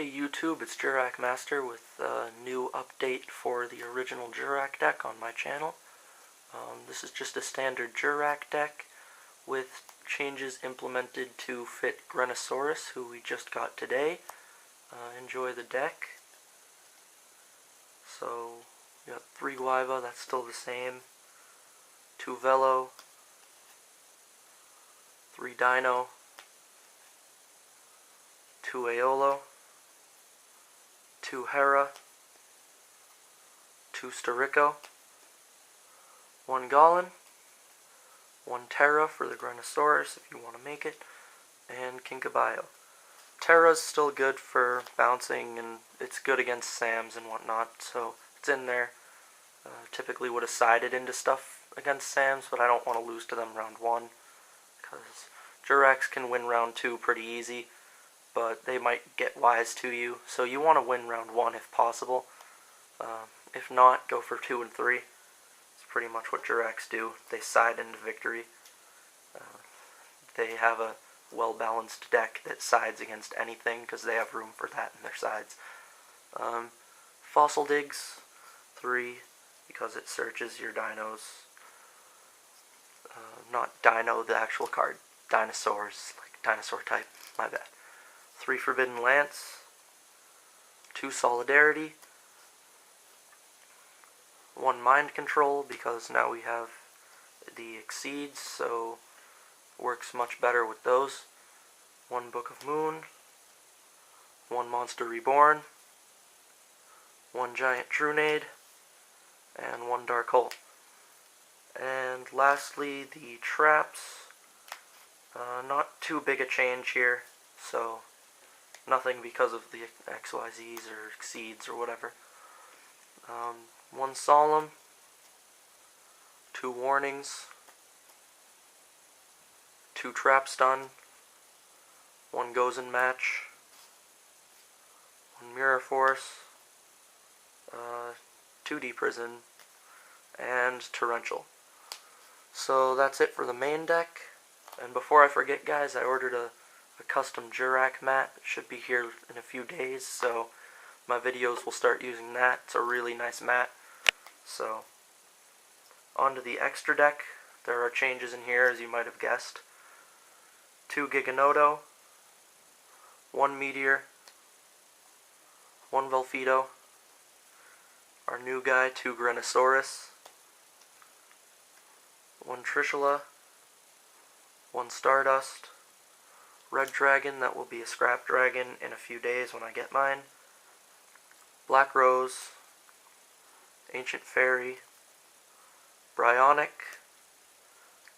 Hey YouTube, it's jurracmaster with a new update for the original Jurrac deck on my channel. This is just a standard Jurrac deck with changes implemented to fit Grenosaurus, who we just got today. Enjoy the deck. So, we got 3 Guaiba, that's still the same. 2 Velo. 3 Dino. 2 Aeolo. 2 Hera, 2 Storico, 1 Gollin, 1 Terra for the Grenosaurus if you want to make it, and Kinkabayo. Terra's still good for bouncing, and it's good against Sams and whatnot, so it's in there. Typically would have sided into stuff against Sams, but I don't want to lose to them round 1, because Jurracs can win round 2 pretty easy, but they might get wise to you, so you want to win round 1 if possible. If not, go for 2 and 3. It's pretty much what Jurracs do. They side into victory. They have a well-balanced deck that sides against anything, because they have room for that in their sides. Fossil Digs, 3, because it searches your dinos. Not Dino, the actual card. Dinosaurs, like dinosaur type, my bad. 3 Forbidden Lance, 2 Solidarity, 1 Mind Control, because now we have the Exceeds, so works much better with those. 1 Book of Moon, 1 Monster Reborn, 1 Giant Trunade, and 1 Dark Hole. And lastly, the Traps. Not too big a change here, so nothing because of the XYZs or Exceeds or whatever. 1 Solemn, 2 Warnings, 2 Trap Stun, 1 Goes in Match, 1 Mirror Force, 2 Deprison, and Torrential. So that's it for the main deck. And before I forget, guys, I ordered a custom Jurrac mat. It should be here in a few days, so my videos will start using that. It's a really nice mat. So, onto the extra deck. There are changes in here, as you might have guessed. 2 Giganoto, 1 Meteor, 1 Velfido, our new guy, 2 Grenosaurus, 1 Trishula, 1 Stardust, Red Dragon, that will be a scrap dragon in a few days when I get mine, Black Rose, Ancient Fairy, Bryonic,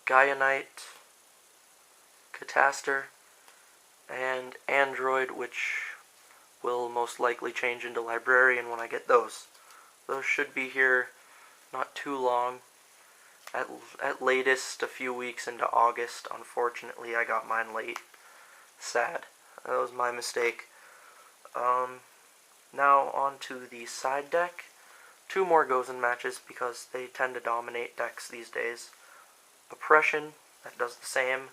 Gaianite, Cataster, and Android, which will most likely change into Librarian when I get those. Those should be here not too long. At latest, a few weeks into August. Unfortunately, I got mine late. Sad. That was my mistake. Now on to the side deck. 2 more Goes in Matches, because they tend to dominate decks these days. Oppression, that does the same.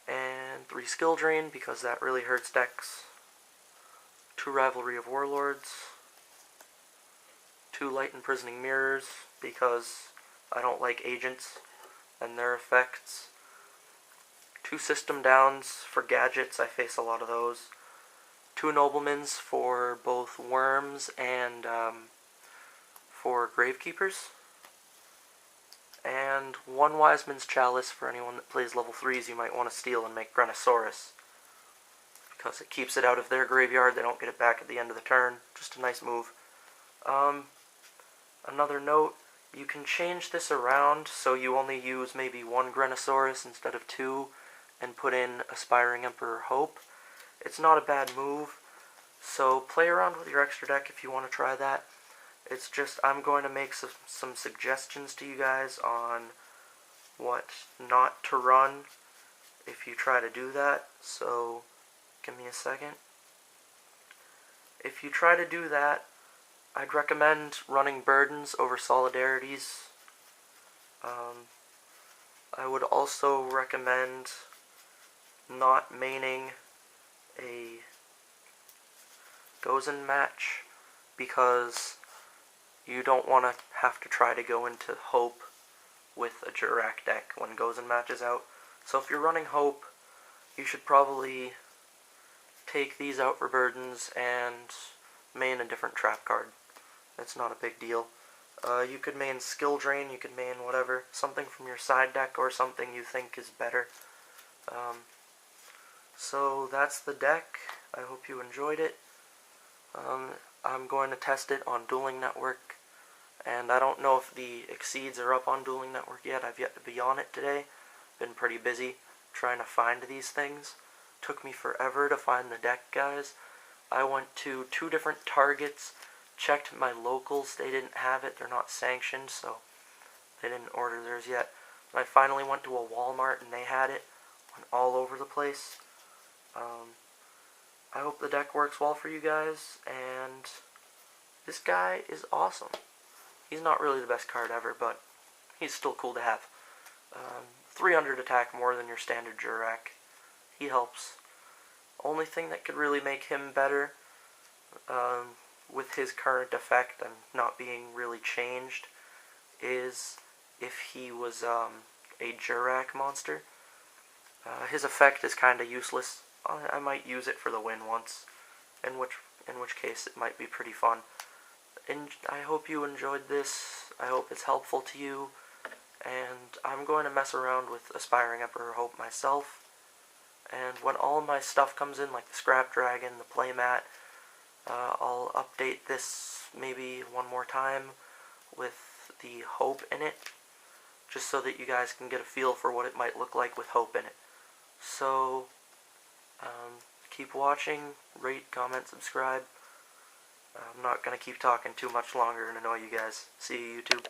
And 3 Skill Drain, because that really hurts decks. 2 Rivalry of Warlords. 2 Light Imprisoning Mirrors, because I don't like agents and their effects. 2 System Downs for gadgets, I face a lot of those. 2 Noblemans for both worms and for Gravekeepers. And 1 Wiseman's Chalice for anyone that plays level 3s you might want to steal and make Grenosaurus, because it keeps it out of their graveyard. They don't get it back at the end of the turn. Just a nice move. Another note, you can change this around so you only use maybe 1 Grenosaurus instead of 2 and put in Aspiring Emperor Hope. It's not a bad move, so play around with your extra deck if you want to try that. It's just, I'm going to make some suggestions to you guys on what not to run if you try to do that, so give me a second. If you try to do that, I'd recommend running Burdens over Solidarities. I would also recommend not maining a goes in match, because you don't want to have to try to go into Hope with a Jurrac deck when Gozen matches out. So if you're running Hope, you should probably take these out for Burdens and main a different trap card. It's not a big deal. You could main Skill Drain, you could main whatever, something from your side deck or something you think is better. So that's the deck. I hope you enjoyed it. I'm going to test it on Dueling Network, and I don't know if the Exceeds are up on Dueling Network yet. I've yet to be on it today. Been pretty busy trying to find these things. Took me forever to find the deck, guys. I went to 2 different Targets, checked my locals, they didn't have it, they're not sanctioned, so they didn't order theirs yet. But I finally went to a Walmart and they had it. Went all over the place. I hope the deck works well for you guys, and this guy is awesome. He's not really the best card ever, but he's still cool to have. 300 attack more than your standard Jurrac. He helps. Only thing that could really make him better, with his current effect and not being really changed, is if he was a Jurrac monster. His effect is kind of useless. I might use it for the win once, in which case it might be pretty fun. And I hope you enjoyed this. I hope it's helpful to you. And I'm going to mess around with Aspiring Emperor Hope myself. And when all my stuff comes in, like the Scrap Dragon, the playmat, I'll update this maybe one more time with the Hope in it, just so that you guys can get a feel for what it might look like with Hope in it. So, keep watching, rate, comment, subscribe. I'm not going to keep talking too much longer and annoy you guys. See you, YouTube.